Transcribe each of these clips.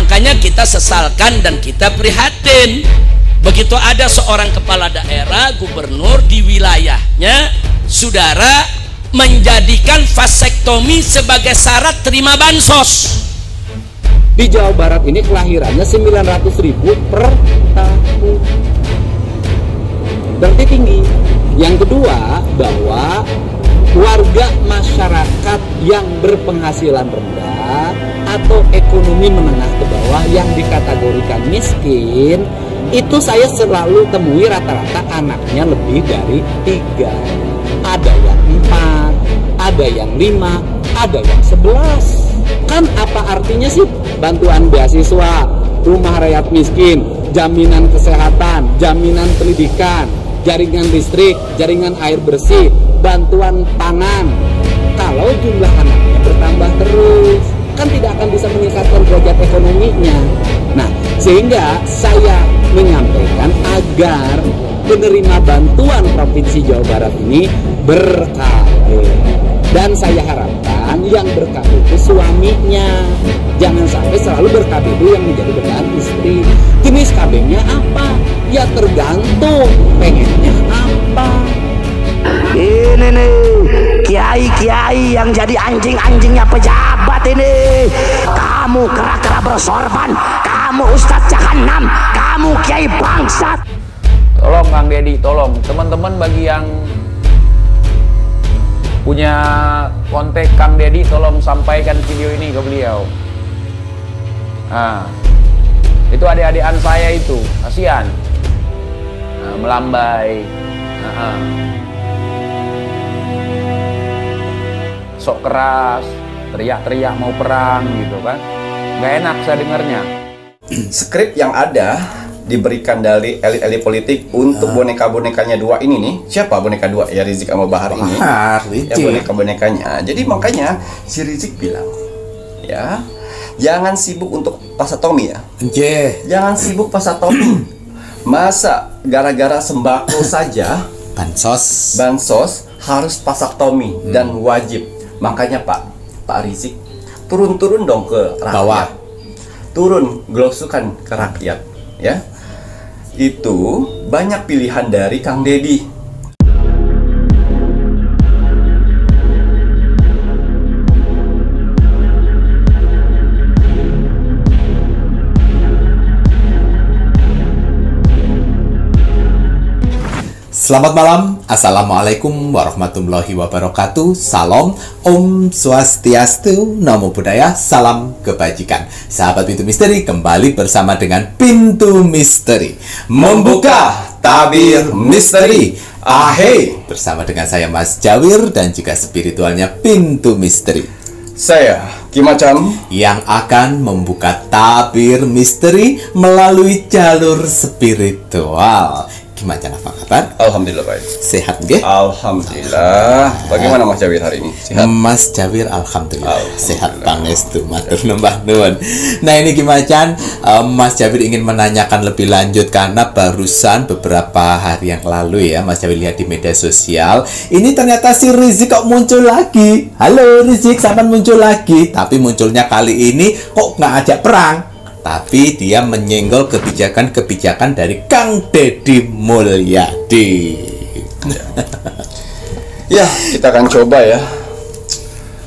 Makanya kita sesalkan dan kita prihatin. Begitu ada seorang kepala daerah, gubernur di wilayahnya, saudara, menjadikan vasektomi sebagai syarat terima bansos. Di Jawa Barat ini kelahirannya 900.000 per tahun. Berarti tinggi. Yang kedua, bahwa warga masyarakat yang berpenghasilan rendah atau ekonomi menengah ke bawah yang dikategorikan miskin, itu saya selalu temui rata-rata anaknya lebih dari 3. Ada yang 4, ada yang 5, ada yang 11. Kan apa artinya sih bantuan beasiswa, rumah rakyat miskin, jaminan kesehatan, jaminan pendidikan, jaringan listrik, jaringan air bersih, bantuan pangan. Kalau jumlah anaknya bertambah terus, kan tidak akan bisa meningkatkan derajat ekonominya. Nah, sehingga saya menyampaikan agar penerima bantuan Provinsi Jawa Barat ini ber-KB. Dan saya harapkan yang ber-KB itu suaminya. Jangan sampai selalu ber-KB itu yang menjadi beban istri. Jenis KB-nya apa? Ya tergantung pengennya apa. Ini nih kiai-kiai yang jadi anjing-anjingnya pejabat ini. Kamu kera-kera bersorban, kamu Ustadz Jahanam, kamu kiai bangsat. Tolong Kang Deddy, tolong teman-teman bagi yang punya kontak Kang Deddy, tolong sampaikan video ini ke beliau. Nah, itu adik-adikan saya itu, kasihan. Nah, melambai. Sok keras, teriak-teriak mau perang gitu kan. Gak enak saya dengarnya. Skrip yang ada diberikan dari elit-elit politik untuk boneka-bonekanya dua ini nih. Siapa boneka dua? Ya Rizik sama Bahar ini. Ya boneka-bonekanya. Jadi makanya si Rizik bilang, ya, jangan sibuk untuk vasectomy ya. Jangan sibuk vasectomy. Masa gara-gara sembako saja bansos harus vasectomy dan wajib. Makanya Pak Rizik turun dong ke rakyat. Bawah. Turun gelosukan ke rakyat, ya. Itu banyak pilihan dari Kang Deddy. Selamat malam, Assalamualaikum warahmatullahi wabarakatuh. Salam, Om Swastiastu, Namo Buddhaya, salam kebajikan. Sahabat Pintu Misteri, kembali bersama dengan Pintu Misteri, membuka tabir misteri. Ahey, bersama dengan saya Mas Jawir dan juga spiritualnya Pintu Misteri. Saya Kimacam yang akan membuka tabir misteri melalui jalur spiritual. Gimana apa kabar? Alhamdulillah baik. Sehat nggih? Alhamdulillah. Bagaimana Mas Jawir hari ini? Sehat? Mas Jawir alhamdulillah. Sehat pangestu matur numbah nuwun. Nah ini gimana Mas Jawir ingin menanyakan lebih lanjut karena barusan beberapa hari yang lalu ya Mas Jawir lihat di media sosial, ini ternyata si Rizik kok muncul lagi. Halo Rizik, sampean muncul lagi, tapi munculnya kali ini kok nggak ajak perang. Tapi dia menyenggol kebijakan-kebijakan dari Kang Deddy Mulyadi. Ya, kita akan coba ya.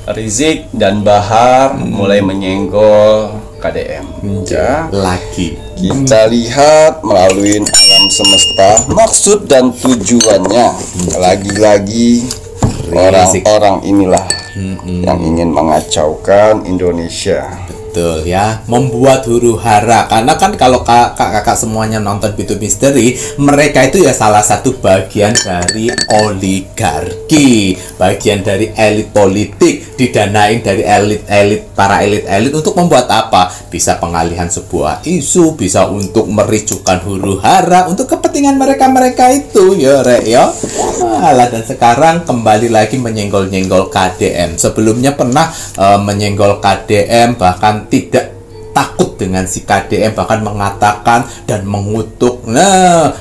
Rizik dan Bahar mulai menyenggol KDM. Ya, lagi. Kita lihat melalui alam semesta maksud dan tujuannya. Lagi-lagi orang-orang inilah yang ingin mengacaukan Indonesia. Betul ya, membuat huru hara. Karena kan kalau kakak semuanya nonton Pintu Misteri, mereka itu ya salah satu bagian dari oligarki, bagian dari elit politik, didanain dari para elit untuk membuat apa? Bisa pengalihan sebuah isu, bisa untuk mericukan huru hara untuk kepentingan mereka itu ya rek ya. Alah, dan sekarang kembali lagi menyenggol-nyenggol KDM. Sebelumnya pernah menyenggol KDM, bahkan tidak takut dengan si KDM, bahkan mengatakan dan mengutuk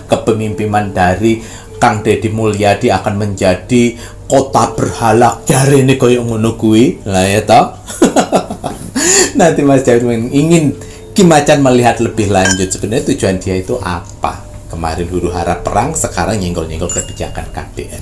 kepemimpinan dari Kang Deddy Mulyadi akan menjadi kota berhala jarene koyo ngono kuwi. Lah ya toh. Nanti Mas Jawir ingin Ki Macan melihat lebih lanjut sebenarnya tujuan dia itu apa? Kemarin huru-hara perang, sekarang nyenggol-nyenggol kebijakan KDN.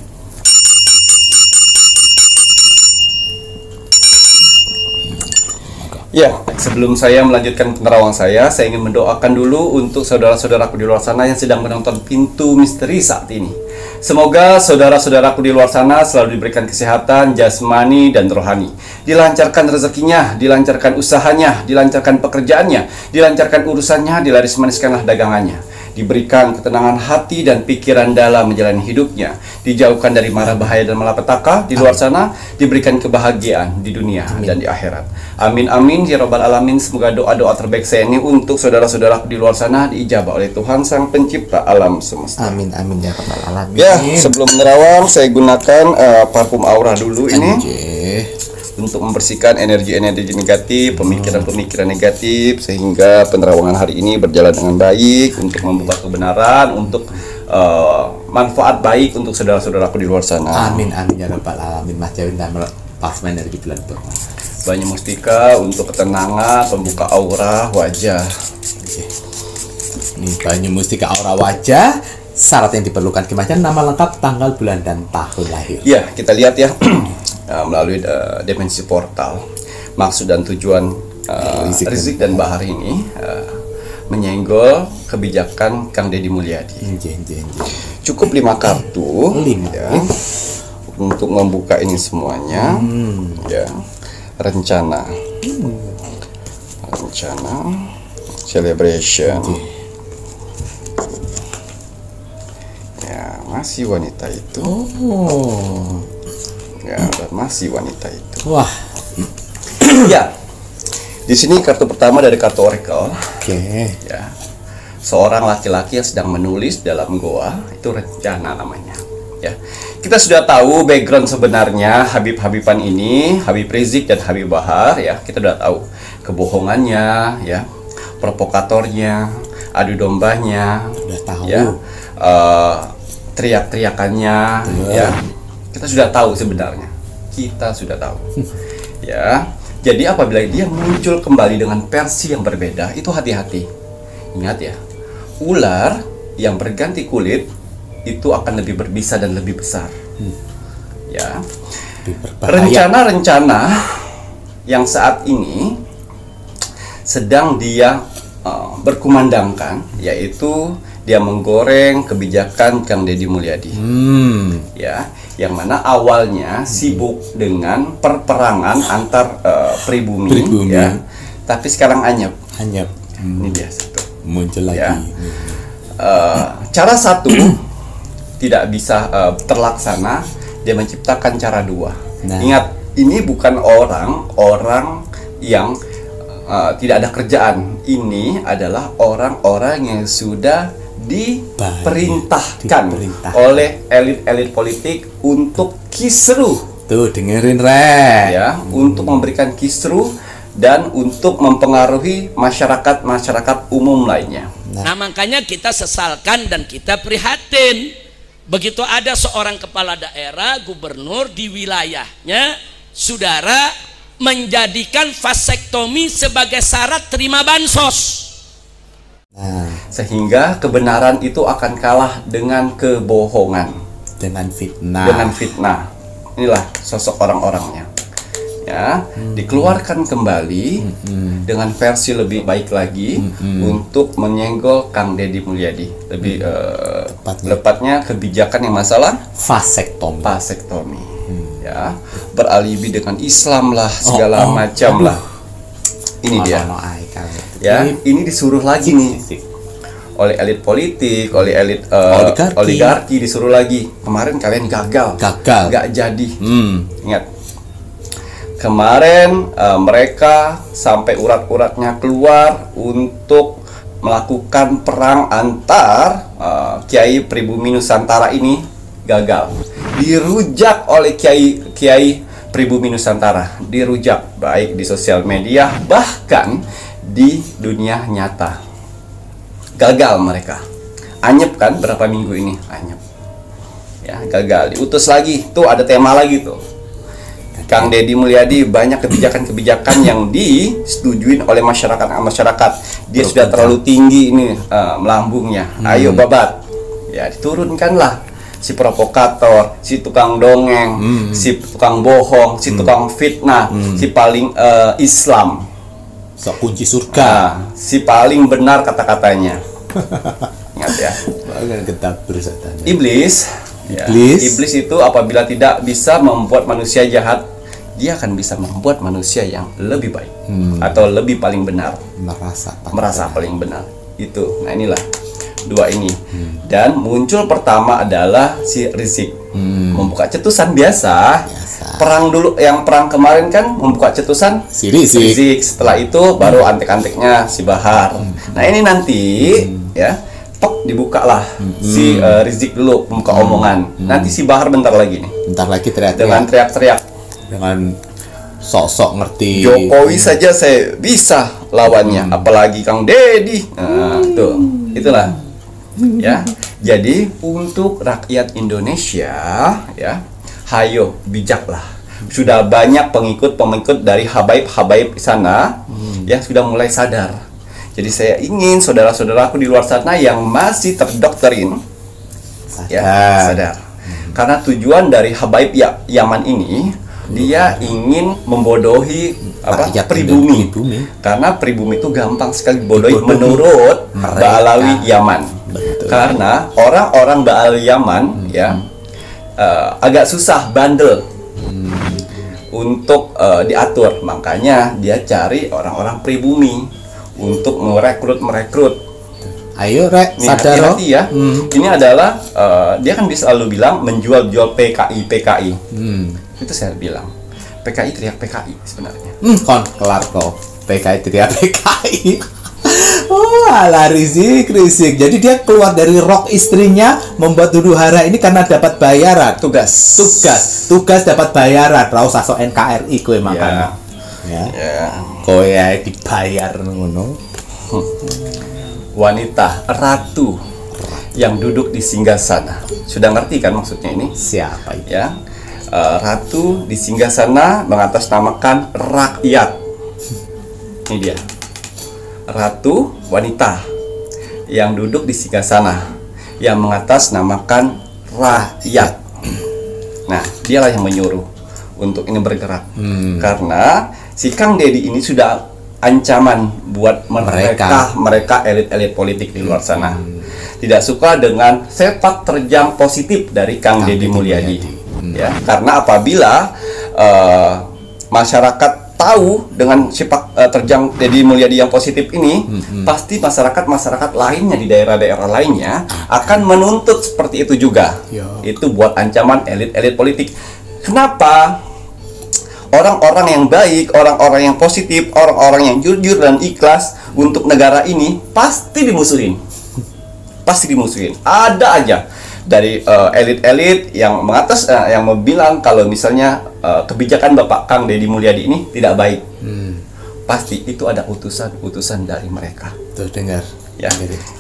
Ya, sebelum saya melanjutkan penerawang saya ingin mendoakan dulu untuk saudara-saudaraku di luar sana yang sedang menonton Pintu Misteri saat ini. Semoga saudara-saudaraku di luar sana selalu diberikan kesehatan jasmani dan rohani, dilancarkan rezekinya, dilancarkan usahanya, dilancarkan pekerjaannya, dilancarkan urusannya, dilaris-maniskanlah dagangannya, diberikan ketenangan hati dan pikiran dalam menjalani hidupnya, dijauhkan dari mara bahaya dan malapetaka di luar sana, diberikan kebahagiaan di dunia dan di akhirat. Amin amin ya rabbal alamin. Semoga doa-doa terbaik saya ini untuk saudara-saudara di luar sana diijabah oleh Tuhan Sang Pencipta alam semesta. Amin amin ya rabbal alamin. Ya, sebelum menerawang saya gunakan parfum aura dulu ini untuk membersihkan energi-energi negatif, pemikiran-pemikiran negatif, sehingga penerawangan hari ini berjalan dengan baik untuk membuka kebenaran, untuk manfaat baik untuk saudara-saudaraku di luar sana. Amin amin ya rabbal alamin. Mas Jawin dan pasmen dari bulan itu. Banyu mustika untuk ketenangan, pembuka aura wajah. Ini banyu mustika aura wajah. Syarat yang diperlukan Ki Macan, nama lengkap, tanggal, bulan, dan tahun lahir. Ya, kita lihat ya melalui dimensi portal. Maksud dan tujuan Rizik dan Bahar ini menyenggol kebijakan Kang Deddy Mulyadi. Cukup 5 kartu ya, untuk membuka ini semuanya. Ya, rencana celebration. Ya, masih wanita itu. Ya, dan masih wanita itu. Wah. Ya. Di sini kartu pertama dari kartu Oracle. Ya. Seorang laki-laki yang sedang menulis dalam goa, itu rencana namanya. Ya. Kita sudah tahu background sebenarnya Habib-Habiban ini, Habib Rizik dan Habib Bahar ya. Kita sudah tahu kebohongannya ya, provokatornya, adu dombanya, udah tahu. Ya. Teriak-teriakannya ya. Kita sudah tahu sebenarnya. Kita sudah tahu. Ya. Jadi apabila dia muncul kembali dengan versi yang berbeda, itu hati-hati. Ingat ya. Ular yang berganti kulit itu akan lebih berbisa dan lebih besar. Ya. Rencana-rencana yang saat ini sedang dia berkumandangkan, yaitu dia menggoreng kebijakan Kang Deddy Mulyadi. Ya, yang mana awalnya sibuk dengan perperangan antar pribumi, ya. Tapi sekarang anyep. Ini dia satu. Muncul lagi. Ya. Cara satu tidak bisa terlaksana, dia menciptakan cara dua. Ingat, ini bukan orang yang tidak ada kerjaan. Ini adalah orang-orang yang sudah diperintahkan oleh elit-elit politik untuk kisruh. Tuh, dengerin ya, untuk memberikan kisruh dan untuk mempengaruhi masyarakat umum lainnya. Nah, makanya kita sesalkan dan kita prihatin. Begitu ada seorang kepala daerah, gubernur di wilayahnya, saudara, menjadikan vasektomi sebagai syarat terima bansos. Sehingga kebenaran itu akan kalah dengan kebohongan, dengan fitnah. Inilah sosok orang-orangnya. Ya, dikeluarkan kembali dengan versi lebih baik lagi untuk menyenggol Kang Deddy Mulyadi. Lebih tepatnya kebijakan yang masalah vasektomi. Ya, beralibi dengan Islam lah, segala macam lah. Ini dia. Ya, ini disuruh lagi nih oleh elit politik, oleh elit oligarki, disuruh lagi. Kemarin kalian gagal, nggak jadi. Ingat, kemarin mereka sampai urat-uratnya keluar untuk melakukan perang antar Kiai Pribumi Nusantara ini, gagal. Dirujak oleh Kiai Pribumi Nusantara, dirujak baik di sosial media bahkan di dunia nyata. Gagal mereka. Anyep kan berapa minggu ini? Anyep. Ya, gagal. Diutus lagi. Tuh ada tema lagi tuh. Kang Deddy Mulyadi banyak kebijakan-kebijakan yang disetujui oleh masyarakat. Dia sudah terlalu tinggi ini melambungnya. Ayo babat, ya diturunkanlah si provokator, si tukang dongeng, si tukang bohong, si tukang fitnah, si paling Islam, sok kunci surga, si paling benar kata-katanya. Ingat ya. Iblis. Ya, iblis itu apabila tidak bisa membuat manusia jahat, dia akan bisa membuat manusia yang lebih baik atau lebih paling benar, merasa paling benar. Itu. Nah, inilah dua ini. Dan muncul pertama adalah si Rizik membuka cetusan biasa. Perang dulu, yang perang kemarin kan membuka cetusan si Rizik. Setelah itu baru antek-anteknya si Bahar. Nah, ini nanti ya dibuka lah si Rizik dulu membuka omongan. Nanti si Bahar bentar lagi nih. Bentar lagi dengan teriak-teriak. Dengan sok-sok ngerti. Jokowi saja saya bisa lawannya, apalagi Kang Deddy. Nah, tuh. Itulah. Ya. Jadi untuk rakyat Indonesia ya, hayo bijaklah. Sudah banyak pengikut dari habaib-habaib di sana yang sudah mulai sadar. Jadi saya ingin saudara-saudaraku di luar sana yang masih terdoktrin sadar. Karena tujuan dari Habaib Yaman ini, dia ingin membodohi pribumi. Karena pribumi itu gampang sekali dibodohi menurut Ba'alawi Yaman. Karena orang-orang Ba'alawi Yaman agak susah, bandel untuk diatur. Makanya dia cari orang-orang pribumi untuk merekrut. Ayo Rek, sadar hati ya. Ini adalah dia kan bisa selalu bilang menjual-jual PKI. Itu saya bilang. PKI teriak PKI sebenarnya. Kelar kok. PKI teriak PKI. Oh, ala Rizik. Jadi dia keluar dari rok istrinya membuat huru-hara ini karena dapat bayaran. Tugas dapat bayaran. Ra usah sok NKRI kowe makanya. Kowe dibayar ngono. Wanita ratu yang duduk di singgasana. Sudah ngerti kan maksudnya ini? Siapa itu? Ya. Ratu di singgasana mengatasnamakan rakyat. Ini dia. Ratu wanita yang duduk di singgasana yang mengatasnamakan rakyat. Nah, dialah yang menyuruh untuk ini bergerak. Karena si Kang Deddy ini sudah ancaman buat mereka elit-elit politik di luar sana. Tidak suka dengan sepak terjang positif dari Kang Deddy Mulyadi. Ya, karena apabila masyarakat tahu dengan sepak terjang Deddy Mulyadi yang positif ini, pasti masyarakat lainnya di daerah-daerah lainnya akan menuntut seperti itu juga. Itu buat ancaman elit-elit politik. Kenapa? Orang-orang yang baik, orang-orang yang positif, orang-orang yang jujur dan ikhlas untuk negara ini pasti dimusuhin. Ada aja dari elit-elit yang yang bilang kalau misalnya kebijakan Bapak Kang Deddy Mulyadi ini tidak baik. Pasti itu ada utusan dari mereka. Tuh dengar. Ya.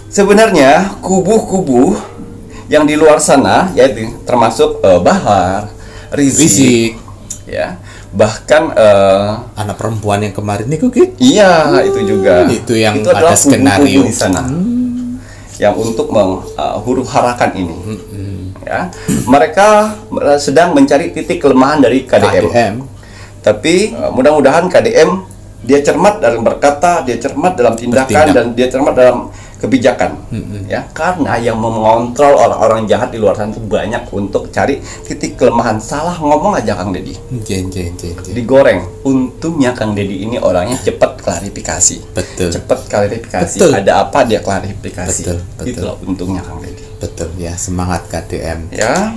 Sebenarnya kubu-kubu yang di luar sana, yaitu termasuk Bahar, Rizik, ya. Bahkan anak perempuan yang kemarin itu iya, itu juga. Itu yang itu ada skenario di sana. Yang untuk menghuru-harakan ini. Ya. Mereka sedang mencari titik kelemahan dari KDM. Tapi mudah-mudahan KDM dia cermat dalam berkata, dia cermat dalam tindakan, dan dia cermat dalam kebijakan. Ya, karena yang mengontrol orang-orang jahat di luar sana itu banyak untuk cari titik kelemahan. Salah ngomong aja Kang Deddy. Digoreng. Untungnya Kang Deddy ini orangnya cepat klarifikasi. Cepat klarifikasi. Ada apa dia klarifikasi. Itulah untungnya Kang Deddy. Betul ya, semangat KDM. Ya.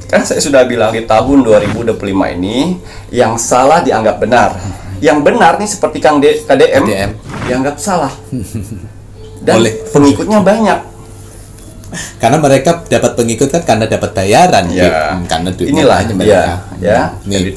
Kan saya sudah bilang di tahun 2025 ini yang salah dianggap benar. Yang benar nih seperti Kang KDM dianggap salah. Dan pengikutnya banyak. Karena mereka dapat pengikut kan karena dapat bayaran. Karena inilah mereka. Ini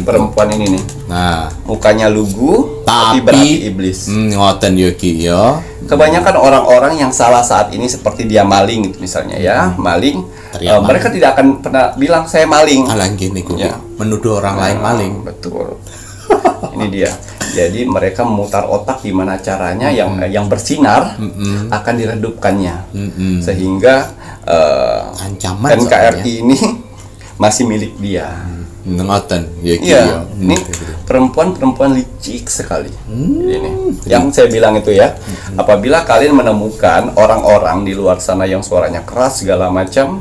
perempuan ini nih. Nah, mukanya lugu tapi berarti iblis. Ngoten Yogi ya. Kebanyakan orang-orang yang salah saat ini seperti dia maling gitu misalnya ya, maling. Mereka tidak akan pernah bilang saya maling. Alang gini Ya. menuduh orang lain maling. Betul. Ini dia. Jadi mereka memutar otak gimana caranya yang bersinar akan diredupkannya. Sehingga Ancaman NKRI ini masih milik dia. Ngoten Yogi Iya, ya. ini perempuan-perempuan licik sekali. Ini yang saya bilang itu ya. Apabila kalian menemukan orang-orang di luar sana yang suaranya keras segala macam,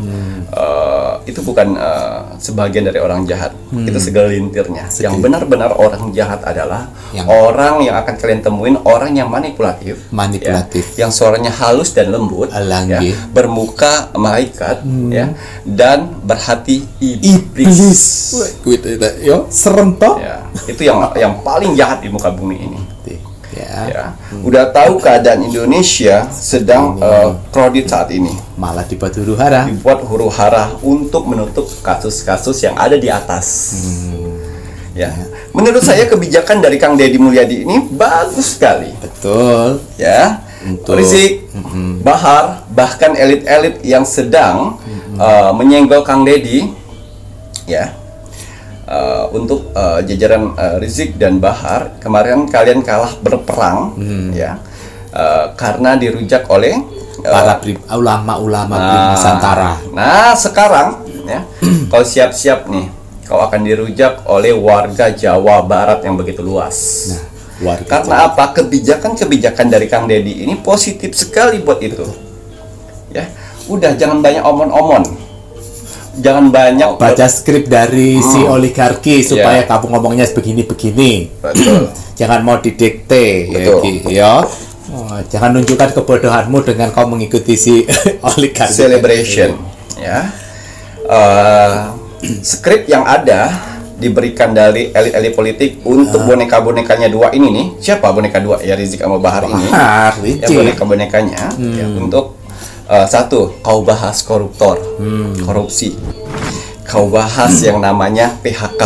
itu bukan sebagian dari orang jahat. Itu segelintirnya. Yang benar-benar orang jahat adalah orang yang akan kalian temuin, orang yang manipulatif. Ya, yang suaranya halus dan lembut, ya, bermuka malaikat, ya, dan berhati iblis. Yo, serem toh? Ya, itu yang paling jahat di muka bumi ini. Ya. Udah tahu keadaan Indonesia sedang kredit saat ini. Malah dibuat huru hara. Dibuat huru hara untuk menutup kasus-kasus yang ada di atas. Ya, menurut saya kebijakan dari Kang Deddy Mulyadi ini bagus sekali. Betul. Ya, Rizik, Bahar, bahkan elit-elit yang sedang menyenggol Kang Deddy, ya. Untuk jajaran Rizik dan Bahar, kemarin kalian kalah berperang, ya, karena dirujak oleh para ulama-ulama Nusantara. Nah, sekarang, ya, kau siap-siap nih, kau akan dirujak oleh warga Jawa Barat yang begitu luas. Karena apa? Kebijakan-kebijakan dari Kang Deddy ini positif sekali buat itu. Ya, udah jangan banyak omon-omon. Jangan banyak baca skrip dari si oligarki supaya kamu ngomongnya begini-begini. Betul. Jangan mau didikte. Betul. Ya. Jangan tunjukkan kebodohanmu dengan kau mengikuti si oligarki. Celebration. Ya. Skrip yang ada diberikan dari elit-elit politik untuk boneka-bonekanya dua ini nih. Siapa boneka dua? Ya, Rizik sama Bahar ini. Ya, boneka-bonekanya ya, untuk satu, kau bahas koruptor, korupsi. Kau bahas yang namanya PHK.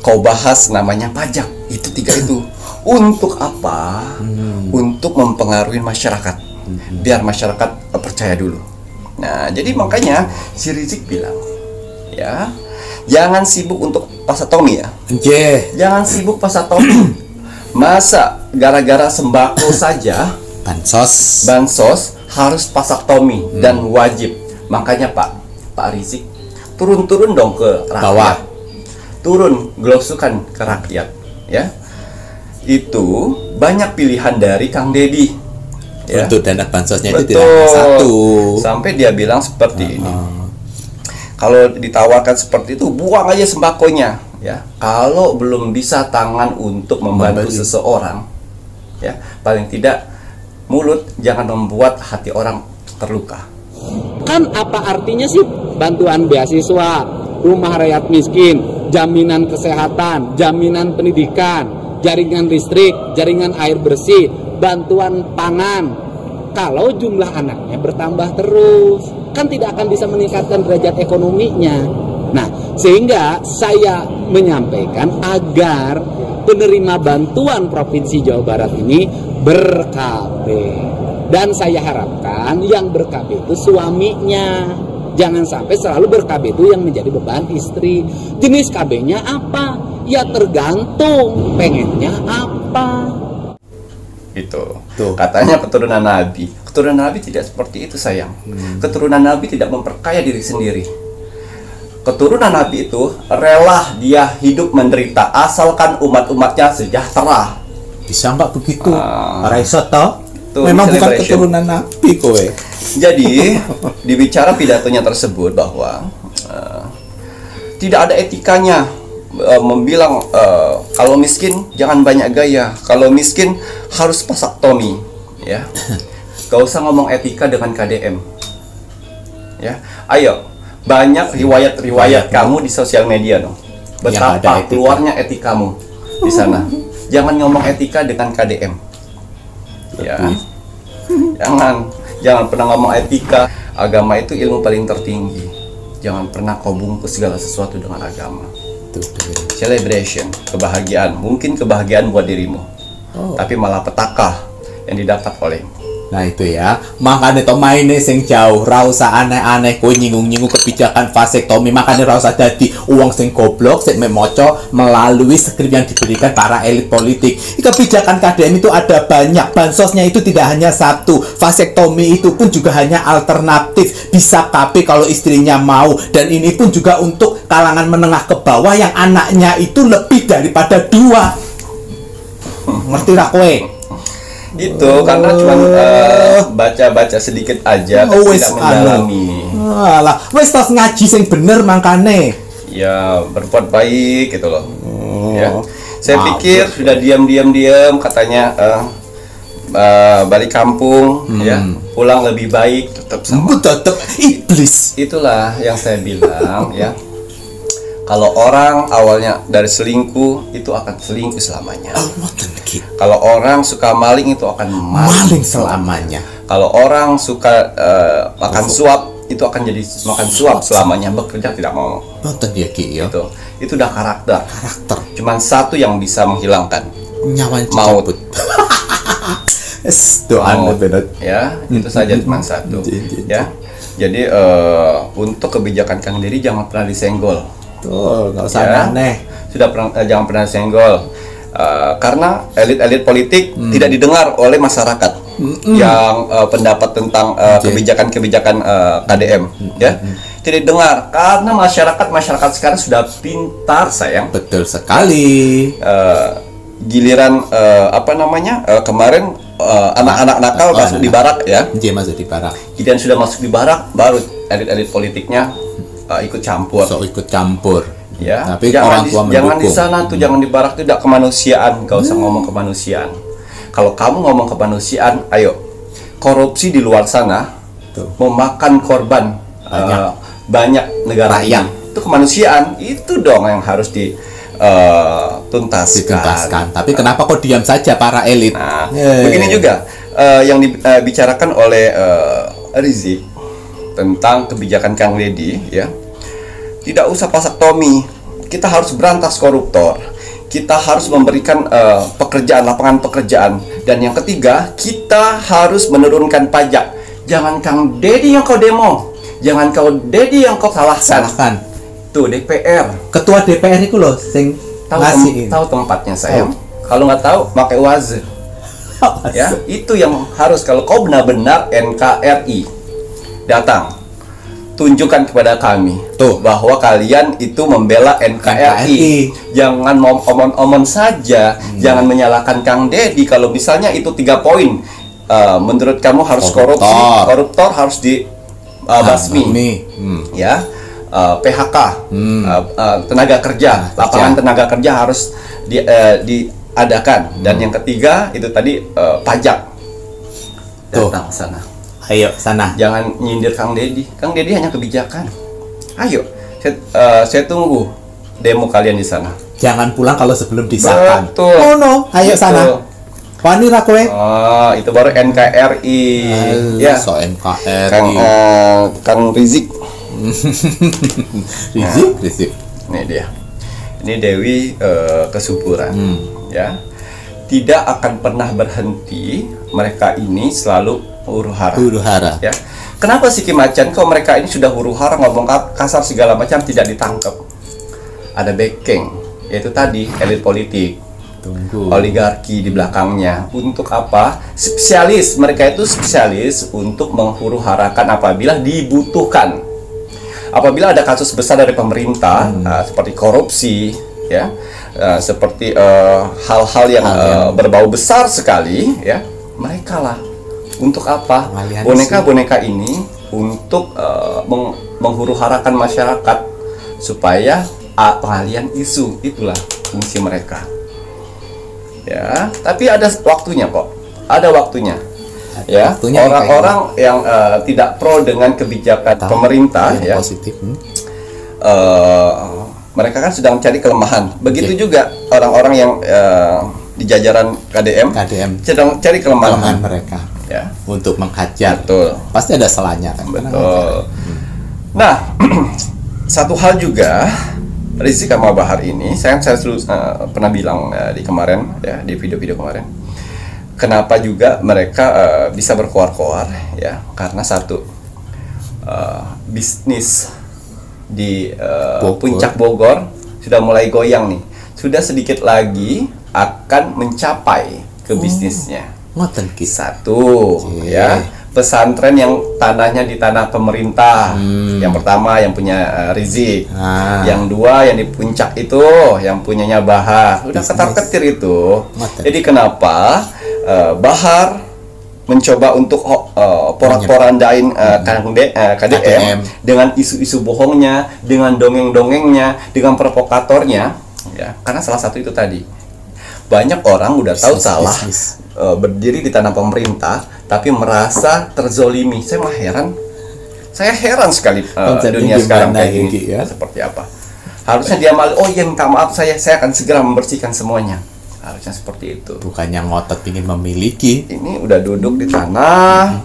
Kau bahas namanya pajak. Itu tiga itu. Untuk apa? Untuk mempengaruhi masyarakat. Biar masyarakat percaya dulu. Nah, jadi makanya si Rizik bilang, ya, jangan sibuk untuk pasatomi ya. Jangan sibuk pasatomi. Masa gara-gara sembako saja bansos harus pasatomi dan wajib. Makanya Pak Rizik turun dong ke rakyat. Bawah. Turun gelosukan ke rakyat, ya. Itu banyak pilihan dari Kang Deddy. Ya. Untuk dana bansosnya itu Betul. tidak satu. Sampai dia bilang seperti ini. Kalau ditawarkan seperti itu, buang aja sembakonya, ya. Kalau belum bisa tangan untuk membantu seseorang, ya, paling tidak mulut jangan membuat hati orang terluka. Kan apa artinya sih bantuan beasiswa, rumah rakyat miskin, jaminan kesehatan, jaminan pendidikan, jaringan listrik, jaringan air bersih, bantuan pangan, kalau jumlah anaknya bertambah terus? Kan tidak akan bisa meningkatkan derajat ekonominya. Nah, sehingga saya menyampaikan agar penerima bantuan Provinsi Jawa Barat ini ber-KB. Dan saya harapkan yang ber-KB itu suaminya. Jangan sampai selalu ber-KB itu yang menjadi beban istri. Jenis KB-nya apa? Ya tergantung pengennya apa. Itu katanya keturunan Nabi. Keturunan Nabi tidak seperti itu, sayang. Keturunan Nabi tidak memperkaya diri sendiri. Keturunan Nabi itu rela dia hidup menderita asalkan umat-umatnya sejahtera. Bisa nggak begitu? Raiso toh? Memang bukan keturunan Nabi kowe. Jadi dibicara pidatonya tersebut bahwa tidak ada etikanya membilang kalau miskin jangan banyak gaya, kalau miskin harus pasaktomi, ya. Gak usah ngomong etika dengan KDM, ya. Ayo, banyak riwayat-riwayat kamu di sosial media dong. Betapa keluarnya etikamu di sana. Jangan ngomong etika dengan KDM, ya. Jangan pernah ngomong etika. Agama itu ilmu paling tertinggi. Jangan pernah kau bungkus segala sesuatu dengan agama. Celebration, kebahagiaan, mungkin kebahagiaan buat dirimu. tapi malah petaka yang didapat olehmu. Nah itu ya, makanya to maine sing jauh, ra usah aneh-aneh kowe nyinggung-nyinggung kebijakan vasektomi, makanya ra usah dadi uang sing goblok sik memoco melalui skrip yang diberikan para elit politik. Kebijakan KDM itu ada banyak, bansosnya itu tidak hanya satu, vasektomi itu pun juga hanya alternatif, bisa KP kalau istrinya mau, dan ini pun juga untuk kalangan menengah ke bawah yang anaknya itu lebih daripada 2. Ngerti ra kowe? Itu karena cuma baca-baca sedikit aja, tidak mendalami. Alah, wes tos ngaji sing bener mangkane. Ya, berbuat baik gitu loh. Ya. Saya pikir sudah diam katanya balik kampung ya, pulang lebih baik, tetap sama. Tetap iblis. Itulah yang saya bilang ya. Kalau orang awalnya dari selingkuh, itu akan selingkuh selamanya. Kalau orang suka maling, itu akan maling selamanya. Kalau orang suka makan suap, itu akan jadi makan suap selamanya. Bekerja tidak mau. Itu udah karakter. Cuman satu yang bisa menghilangkan, nyawa maut. Ya, itu saja cuma satu. Ya, jadi untuk kebijakan Kang Deddy jangan pernah disenggol. Tuh, nggak usah aneh. Jangan pernah senggol, karena elit-elit politik tidak didengar oleh masyarakat yang pendapat tentang kebijakan-kebijakan KDM, ya tidak didengar karena masyarakat sekarang sudah pintar sayang. Betul sekali. Giliran kemarin anak-anak nakal masuk di barak ya. Dia masuk di barak. Giliran sudah masuk di barak, baru elit-elit politiknya ikut campur. Ya, tapi jangan orang tua jangan di sana tuh, jangan di barak tuh, tidak kemanusiaan. Gak usah ngomong kemanusiaan. Kalau kamu ngomong kemanusiaan, ayo, korupsi di luar sana memakan korban banyak negara rakyat. Itu kemanusiaan, itu dong yang harus dituntaskan. Tapi kenapa kok diam saja para elit? Nah, begini juga yang dibicarakan oleh Rizik tentang kebijakan Kang Deddy ya. Tidak usah vasektomi. Kita harus berantas koruptor. Kita harus memberikan lapangan pekerjaan. Dan yang ketiga, kita harus menurunkan pajak. Jangan Kang Deddy yang kau demo. Jangan kau Deddy yang kau salahkan. Tuh DPR. Ketua DPR itu loh sing tahu tempatnya sayang. Kalau nggak tahu, pakai wazir. Ya, itu yang harus. Kalau kau benar-benar NKRI, datang, tunjukkan kepada kami bahwa kalian itu membela NKRI. Jangan omon-omon saja, jangan menyalahkan Kang Deddy. Kalau misalnya itu 3 poin, menurut kamu harus koruptor harus dibasmi, ya, PHK, tenaga kerja, lapangan tenaga kerja harus diadakan, dan yang ketiga itu tadi pajak. Datang sana. Ayo sana. Jangan nyindir Kang Deddy. Kang Deddy hanya kebijakan. Ayo, saya tunggu demo kalian di sana. Jangan pulang kalau sebelum disahkan. Betul. Oh no, ayo sana. Wani ra kowe. Itu baru NKRI. Ya. So NKRI. Kang Rizik. Rizik. Ini dia. Ini Dewi Kesuburan. Ya. Tidak akan pernah berhenti. Mereka ini selalu huru-hara. Ya. Kenapa sih Kim Macan kok mereka ini sudah huru-hara ngomong kasar segala macam tidak ditangkap? Ada backing, yaitu tadi elit politik, oligarki di belakangnya. Untuk apa? Spesialis, mereka itu spesialis untuk menghuru-harakan apabila dibutuhkan. Apabila ada kasus besar dari pemerintah seperti korupsi, ya, seperti hal-hal yang berbau besar sekali, ya, mereka lah. Untuk apa? Boneka-boneka ini untuk menghuru-harakan masyarakat supaya pengalian isu. Itulah fungsi mereka. Ya, tapi ada waktunya kok. Ada waktunya. Ya, orang-orang yang tidak pro dengan kebijakan pemerintah ya. Positif. Mereka kan sedang mencari kelemahan. Begitu juga orang-orang yang di jajaran KDM sedang cari kelemahan mereka. Ya, untuk menghajar. Betul. Pasti ada salahnya kan. Betul. Nah, satu hal juga, Rizik sama Bahar ini, saya pernah bilang di kemarin ya, di video-video kemarin, kenapa juga mereka bisa berkoar-koar ya, karena satu, bisnis di puncak Bogor sudah mulai goyang nih, sudah sedikit lagi akan mencapai ke bisnisnya. Satu ya, pesantren yang tanahnya di tanah pemerintah. Yang pertama yang punya Rizik. Yang dua yang di puncak itu yang punyanya Bahar. Udah ketar-ketir itu. Jadi kenapa Bahar mencoba untuk porak-porandain KDM dengan isu-isu bohongnya, dengan dongeng-dongengnya, dengan provokatornya ya, karena salah satu itu tadi. Banyak orang udah tahu salah, berdiri di tanah pemerintah tapi merasa terzolimi. Saya heran sekali dunia sekarang kayak gini ya? Seperti apa. Harusnya dia malu, oh iya minta maaf, saya akan segera membersihkan semuanya. Harusnya seperti itu. Bukannya ngotot ingin memiliki. Ini udah duduk di tanah,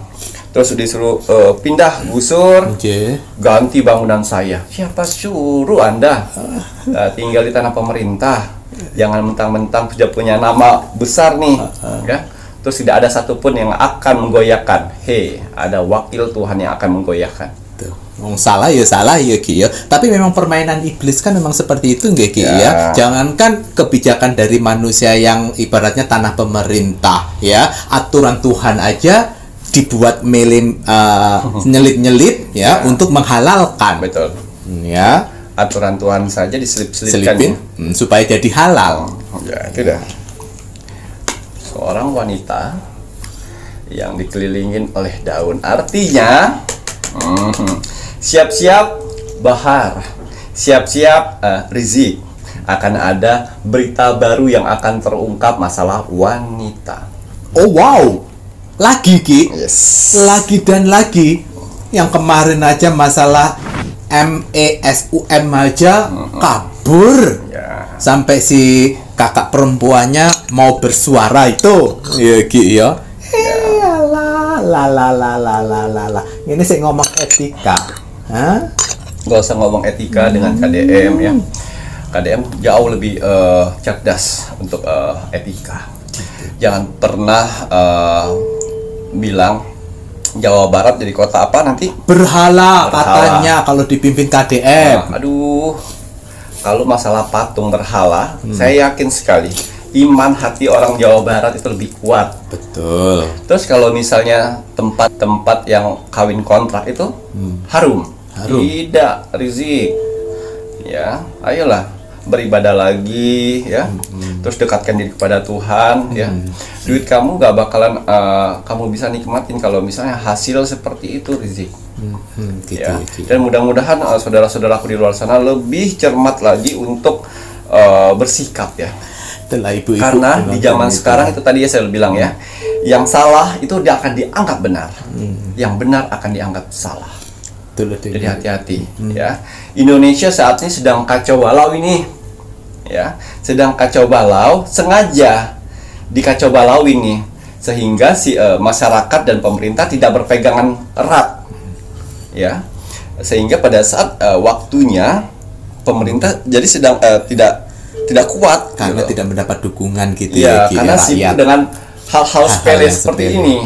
terus disuruh pindah, gusur, ganti bangunan saya. Siapa suruh Anda tinggal di tanah pemerintah? Jangan mentang-mentang sudah punya nama besar nih, ya. Terus tidak ada satupun yang akan menggoyahkan. Ada wakil Tuhan yang akan menggoyahkan. Salah ya Ki ya. Tapi memang permainan iblis kan memang seperti itu nggak Ki ya. Jangankan kebijakan dari manusia yang ibaratnya tanah pemerintah ya, aturan Tuhan aja dibuat nyelit-nyelit ya untuk menghalalkan. Betul. Ya. Aturan Tuhan saja diselip-selipkan supaya jadi halal. Ya, itu dah. Seorang wanita yang dikelilingin oleh daun, artinya siap-siap Bahar, siap-siap Rizik, akan ada berita baru yang akan terungkap masalah wanita. Oh wow, lagi Ki, lagi dan lagi. Yang kemarin aja masalah MESUM aja kabur sampai si kakak perempuannya mau bersuara itu ya Ki ya. Lah ini saya ngomong etika. Gak usah ngomong etika dengan KDM ya. KDM jauh lebih cerdas untuk etika. Jangan pernah bilang Jawa Barat jadi kota apa nanti? Berhala katanya kalau dipimpin KDM. Kalau masalah patung berhala, saya yakin sekali iman hati orang Jawa Barat itu lebih kuat. Betul. Terus kalau misalnya tempat-tempat yang kawin kontrak itu harum. Tidak, Rizik. Ya, ayolah beribadah lagi ya. Terus dekatkan diri kepada Tuhan ya. Duit kamu gak bakalan kamu bisa nikmatin kalau misalnya hasil seperti itu, Rizik. Gitu, ya. gitu. Dan mudah-mudahan saudara-saudaraku di luar sana lebih cermat lagi untuk bersikap ya. Ibu-ibu karena di zaman sekarang itu tadi ya saya bilang ya, yang salah itu dia akan dianggap benar, yang benar akan dianggap salah. Jadi hati-hati ya. Indonesia saat ini sedang kacau balau ini ya, sedang kacau balau, sengaja dikacau balau ini sehingga si masyarakat dan pemerintah tidak berpegangan erat ya, sehingga pada saat waktunya pemerintah jadi sedang tidak kuat karena gitu. Tidak mendapat dukungan gitu ya, karena sibuk dengan hal-hal sepele seperti ini.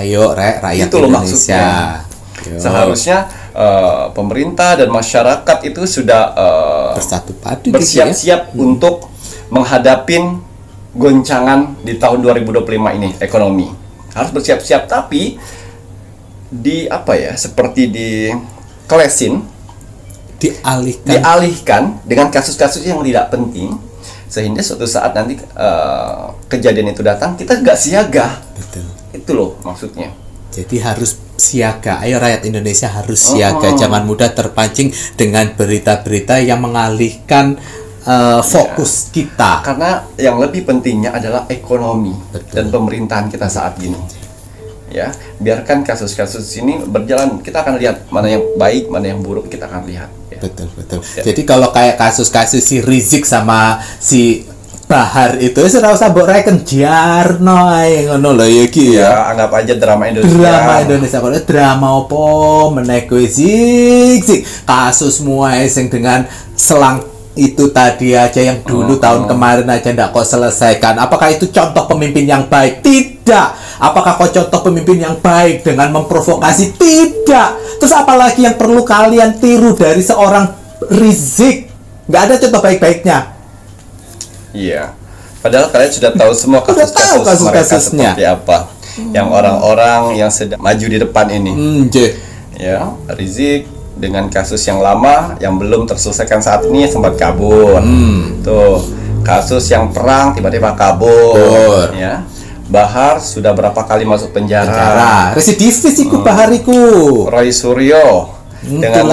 Ayo rakyat itu Indonesia. Seharusnya pemerintah dan masyarakat itu sudah bersatu padu bersiap-siap untuk menghadapin goncangan di tahun 2025 ini ekonomi. Harus bersiap-siap, tapi seperti dialihkan dengan kasus-kasus yang tidak penting, sehingga suatu saat nanti kejadian itu datang kita nggak siaga. Betul. Itu loh maksudnya. Jadi harus siaga. Ayo rakyat Indonesia harus siaga. Jangan mudah terpancing dengan berita-berita yang mengalihkan fokus kita. Karena yang lebih pentingnya adalah ekonomi. Betul. Dan pemerintahan kita saat ini. Ya, biarkan kasus-kasus ini berjalan. Kita akan lihat mana yang baik, mana yang buruk, kita akan lihat. Ya. Betul. Ya. Jadi kalau kayak kasus-kasus si Rizik sama si Bahar itu ora usah mbok reken jarno ae ngono lho ya Ki ya. Anggap aja drama Indonesia. Drama Indonesia kok drama opo meneh kowe Zik kasus muae sing dengan selang itu tadi aja yang dulu tahun kemarin aja ndak kau selesaikan. Apakah itu contoh pemimpin yang baik? Tidak. Apakah kau contoh pemimpin yang baik dengan memprovokasi? Tidak. Terus apalagi yang perlu kalian tiru dari seorang Rizik? Nggak ada contoh baik-baiknya. Iya. Padahal kalian sudah tahu semua kasus-kasus mereka seperti apa. Yang orang-orang yang sedang maju di depan ini. Ya, Rizik dengan kasus yang lama yang belum terselesaikan saat ini sempat kabur. Tuh, kasus yang perang tiba-tiba kabur. Ya. Bahar sudah berapa kali masuk penjara. Residivis iku Bahar iku. Roy Suryo dengan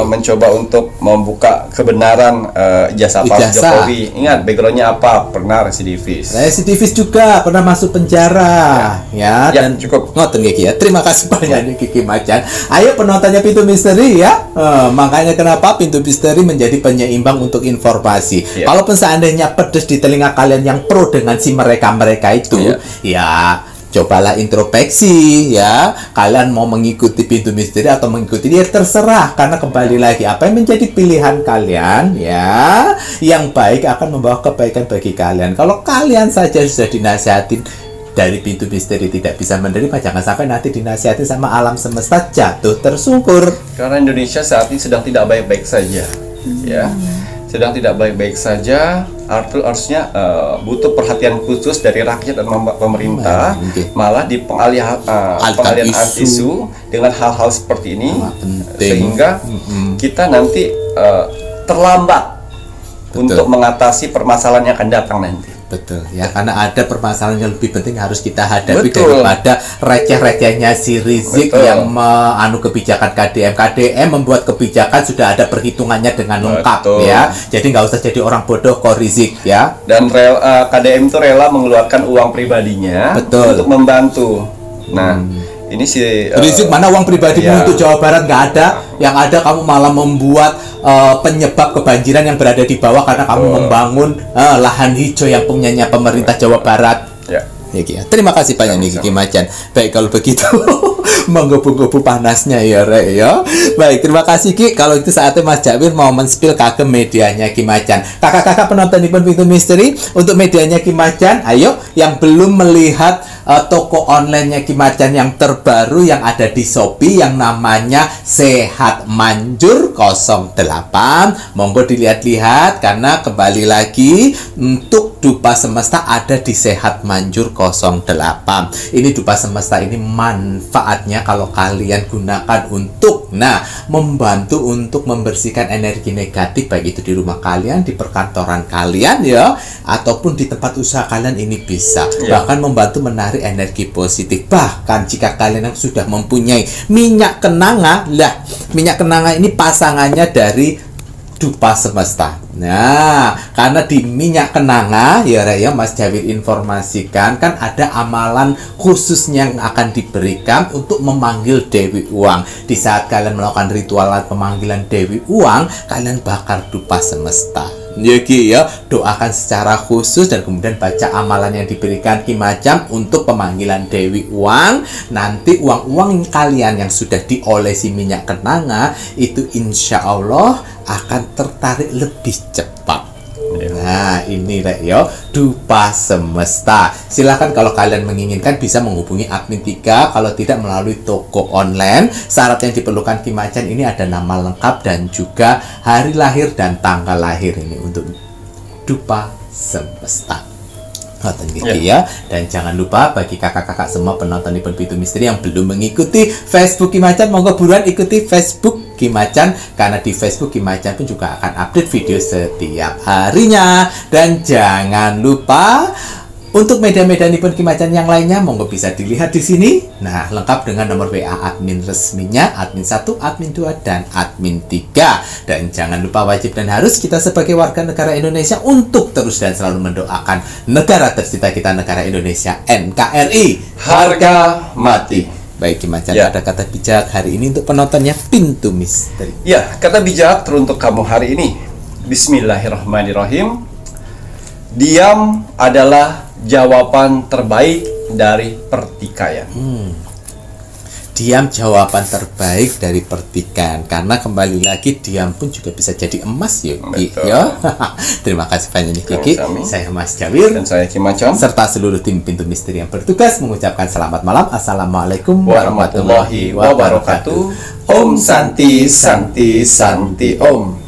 mencoba untuk membuka kebenaran ijazah Pak Jokowi. Ingat backgroundnya apa? Pernah residivis. Residivis juga pernah masuk penjara. Ya dan cukup. Ngoten Kiki ya. Terima kasih banyak nih Kiki Macan. Ayo penontonnya Pintu Misteri ya. Makanya kenapa Pintu Misteri menjadi penyeimbang untuk informasi. Kalaupun seandainya pedes di telinga kalian yang pro dengan si mereka-mereka itu, ya cobalah introspeksi ya. Kalian mau mengikuti Pintu Misteri atau mengikuti dia terserah, karena kembali lagi apa yang menjadi pilihan kalian ya, yang baik akan membawa kebaikan bagi kalian. Kalau kalian saja sudah dinasihatin dari Pintu Misteri tidak bisa menerima, jangan sampai nanti dinasihatin sama alam semesta jatuh tersungkur. Karena Indonesia saat ini sedang tidak baik-baik saja ya. Sedang tidak baik-baik saja, harusnya butuh perhatian khusus dari rakyat dan pemerintah. Malah di pengalihan isu dengan hal-hal seperti ini, sehingga kita nanti terlambat untuk mengatasi permasalahan yang akan datang nanti. Betul ya, karena ada permasalahan yang lebih penting harus kita hadapi daripada receh-recehnya si Rizik yang kebijakan KDM. KDM membuat kebijakan sudah ada perhitungannya dengan lengkap ya. Jadi nggak usah jadi orang bodoh kok Rizik ya. Dan KDM itu rela mengeluarkan uang pribadinya untuk membantu. Nah, ini si Rizik mana uang pribadimu untuk Jawa Barat? Nggak ada. Yang ada kamu malah membuat penyebab kebanjiran yang berada di bawah karena kamu membangun lahan hijau yang punyanya pemerintah Jawa Barat. Ya, terima kasih banyak nih Kiki Macan. Baik kalau begitu menggebu-gebu panasnya ya Rek ya. Baik, terima kasih Ki. Kalau itu saatnya Mas Jakwir mau men-spill kagem medianya Ki Macan. Kakak-kakak penonton di Pintu Misteri, untuk medianya Ki Macan, ayo yang belum melihat toko online-nya Ki Macan yang terbaru yang ada di Shopee yang namanya Sehat Manjur 08, monggo dilihat-lihat, karena kembali lagi untuk dupa semesta ada di Sehat Manjur 08. Ini dupa semesta ini manfaatnya kalau kalian gunakan untuk membantu untuk membersihkan energi negatif, baik itu di rumah kalian, di perkantoran kalian ya, ataupun di tempat usaha kalian, ini bisa bahkan membantu menarik energi positif. Bahkan jika kalian yang sudah mempunyai minyak kenanga, minyak kenanga ini pasangannya dari dupa semesta. Nah, karena di minyak kenanga ya Mas Jawir informasikan kan ada amalan khususnya yang akan diberikan untuk memanggil Dewi Uang. Di saat kalian melakukan ritual pemanggilan Dewi Uang, kalian bakar dupa semesta. Ya, doakan secara khusus dan kemudian baca amalan yang diberikan Ki Macan untuk pemanggilan Dewi Uang. Nanti uang-uang kalian yang sudah diolesi minyak kenanga itu insya Allah akan tertarik lebih cepat. Nah, ini ya dupa semesta. Silahkan kalau kalian menginginkan bisa menghubungi admin 3, kalau tidak melalui toko online. Syarat yang diperlukan Ki Macan ini ada nama lengkap dan juga hari lahir dan tanggal lahir ini untuk dupa semesta. Ya. Dan jangan lupa bagi kakak-kakak semua penonton di Pintu Misteri yang belum mengikuti Facebook Ki Macan, monggo buruan ikuti Facebook Ki Macan, karena di Facebook Ki Macan pun juga akan update video setiap harinya. Dan jangan lupa untuk media-media Nippon Ki Macan yang lainnya, monggo bisa dilihat di sini. Nah, lengkap dengan nomor WA admin resminya, admin 1, admin 2, dan admin 3. Dan jangan lupa wajib dan harus kita sebagai warga negara Indonesia untuk terus dan selalu mendoakan negara tercinta kita, negara Indonesia NKRI. Harga mati. Baik Ki Macan, ada kata bijak hari ini untuk penontonnya Pintu Misteri. Ya, kata bijak teruntuk kamu hari ini. Bismillahirrahmanirrahim. Diam adalah jawaban terbaik dari pertikaian. diam jawaban terbaik dari pertikan, karena kembali lagi diam pun juga bisa jadi emas ya Ki. Ya. Terima kasih banyak nih Kiki. Saya Mas Jawir dan saya Ki Macon serta seluruh tim Pintu Misteri yang bertugas mengucapkan selamat malam. Assalamualaikum warahmatullahi wabarakatuh. Om Santi Santi Santi Om.